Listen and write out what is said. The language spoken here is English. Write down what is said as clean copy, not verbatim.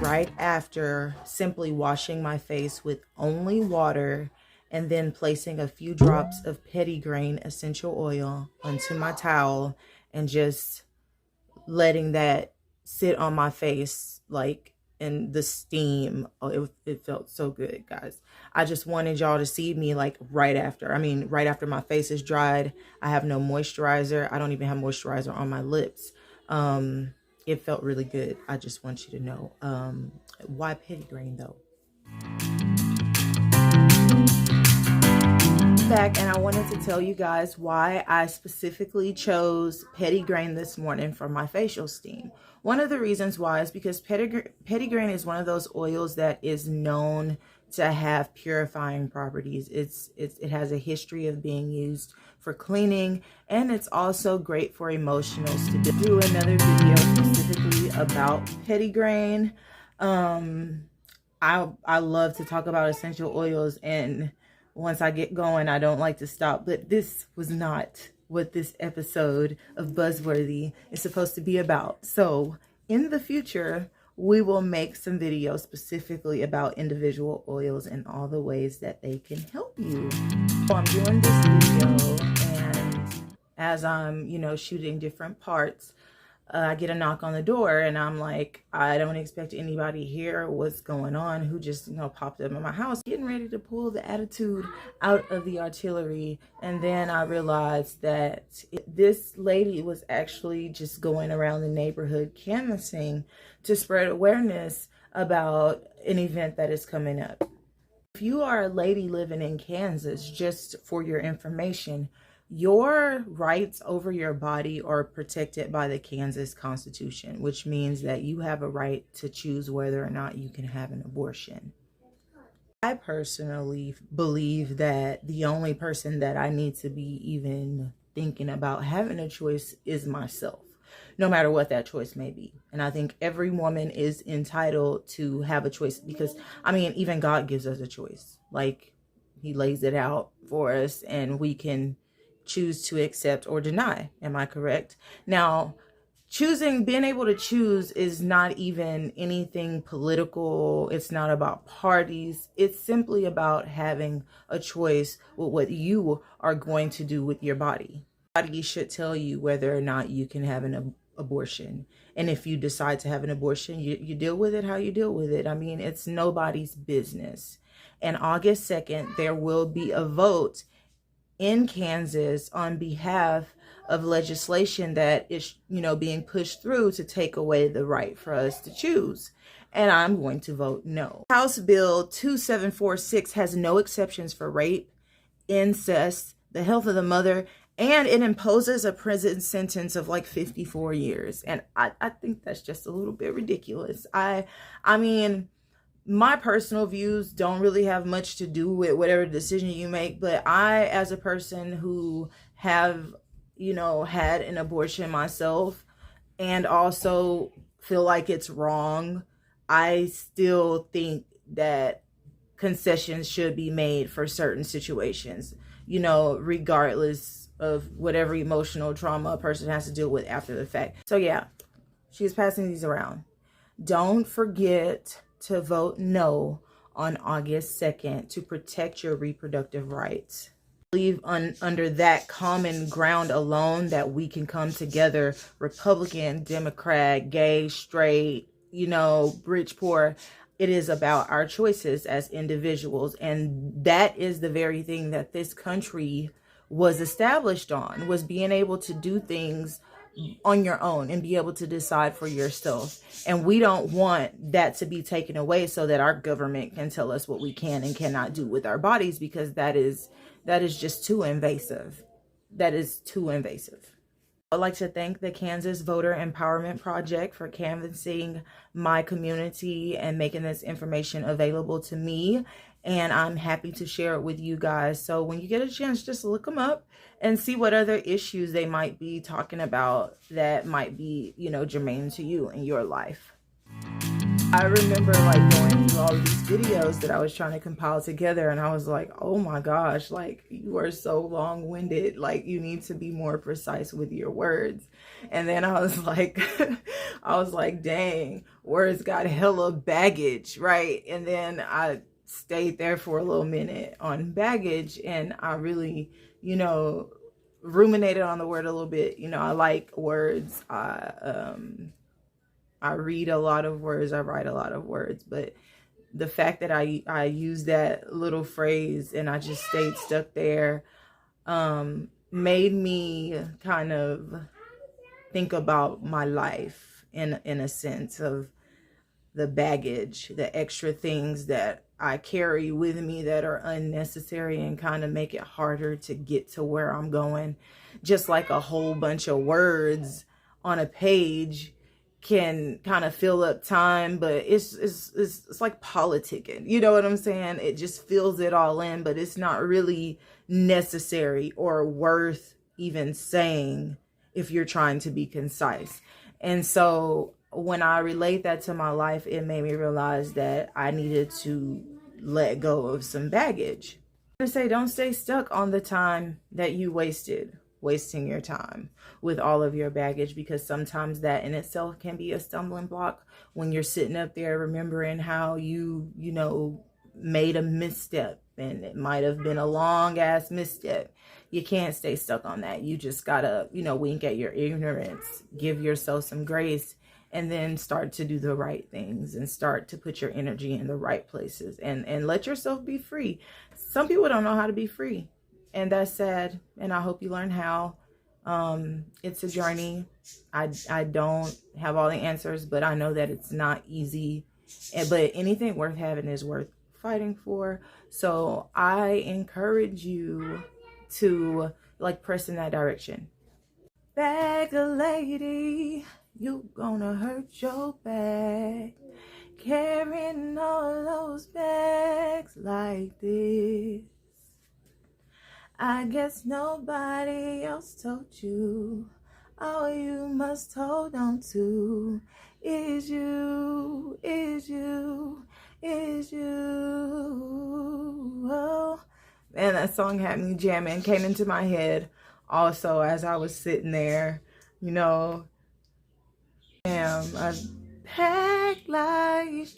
right after simply washing my face with only water and then placing a few drops of petitgrain essential oil onto my towel and just letting that sit on my face, like in the steam. Oh, it felt so good, guys. I just wanted y'all to see me like right after. I mean, right after my face is dried. I have no moisturizer. I don't even have moisturizer on my lips. It felt really good. I just want you to know. Why petitgrain though? Back, and I wanted to tell you guys why I specifically chose petitgrain this morning for my facial steam. One of the reasons why is because petitgrain is one of those oils that is known to have purifying properties. It has a history of being used for cleaning, and it's also great for emotional stability. Do another video specifically about petitgrain. I love to talk about essential oils, and once I get going, I don't like to stop. But this was not what this episode of Buzzworthy is supposed to be about. So in the future, we will make some videos specifically about individual oils and all the ways that they can help you. So I'm doing this video, and as I'm, shooting different parts, I get a knock on the door, and I'm like, I don't expect anybody here. What's going on? Who just, popped up in my house? Getting ready to pull the attitude out of the artillery. And then I realized that this lady was actually just going around the neighborhood canvassing to spread awareness about an event that is coming up. If you are a lady living in Kansas, just for your information, your rights over your body are protected by the Kansas Constitution, which means that you have a right to choose whether or not you can have an abortion. I personally believe that the only person that I need to be even thinking about having a choice is myself, no matter what that choice may be. And I think every woman is entitled to have a choice because, even God gives us a choice. Like, he lays it out for us, and we can choose to accept or deny. Am I correct? Now, being able to choose is not even anything political. It's not about parties. It's simply about having a choice with what you are going to do with your body. Body should tell you whether or not you can have an abortion. And if you decide to have an abortion, you deal with it how you deal with it. It's nobody's business. And August 2nd, there will be a vote in Kansas on behalf of legislation that is, being pushed through to take away the right for us to choose. And I'm going to vote no. House Bill 2746 has no exceptions for rape, incest, the health of the mother, and it imposes a prison sentence of like 54 years. And I think that's just a little bit ridiculous. My personal views don't really have much to do with whatever decision you make, but I, as a person who have, had an abortion myself and also feel like it's wrong, I still think that concessions should be made for certain situations, regardless of whatever emotional trauma a person has to deal with after the fact. So yeah, she's passing these around. Don't forget to vote no on August 2nd to protect your reproductive rights. I believe under that common ground alone that we can come together, Republican, Democrat, gay, straight, rich, poor. It is about our choices as individuals. And that is the very thing that this country was established on, was being able to do things on your own and be able to decide for yourself. And we don't want that to be taken away so that our government can tell us what we can and cannot do with our bodies, because that is just too invasive. That is too invasive. I'd like to thank the Kansas Voter Empowerment Project for canvassing my community and making this information available to me. And I'm happy to share it with you guys. So when you get a chance, just look them up and see what other issues they might be talking about that might be, germane to you in your life. I remember like going through all of these videos that I was trying to compile together, and I was like, oh my gosh, like you are so long-winded, like you need to be more precise with your words. And then I was like I was like, dang, words got hella baggage, right? And then I stayed there for a little minute on baggage, and I really, you know, ruminated on the word a little bit. You know, I like words. I read a lot of words, I write a lot of words, but the fact that I use that little phrase and I just stayed stuck there made me kind of think about my life in a sense of the baggage, the extra things that I carry with me that are unnecessary and kind of make it harder to get to where I'm going. Just like a whole bunch of words on a page can kind of fill up time, but it's like politicking, you know what I'm saying? It just fills it all in, but it's not really necessary or worth even saying if you're trying to be concise. And so when I relate that to my life, it made me realize that I needed to let go of some baggage. I say, don't stay stuck on the time that you wasting your time with all of your baggage, because sometimes that in itself can be a stumbling block when you're sitting up there remembering how you know, made a misstep, and it might have been a long ass misstep. You can't stay stuck on that. You just gotta, you know, wink at your ignorance, give yourself some grace, and then start to do the right things and start to put your energy in the right places and let yourself be free. Some people don't know how to be free, and that's sad, and I hope you learn how. It's a journey. I don't have all the answers, but I know that it's not easy, but anything worth having is worth fighting for. So I encourage you to like press in that direction. Bag a lady, you gonna hurt your back carrying all those bags like this. I guess nobody else told you. All you must hold on to is you, is you, is you. Oh. Man, that song had me jamming, came into my head also as I was sitting there, you know. Damn, a pack like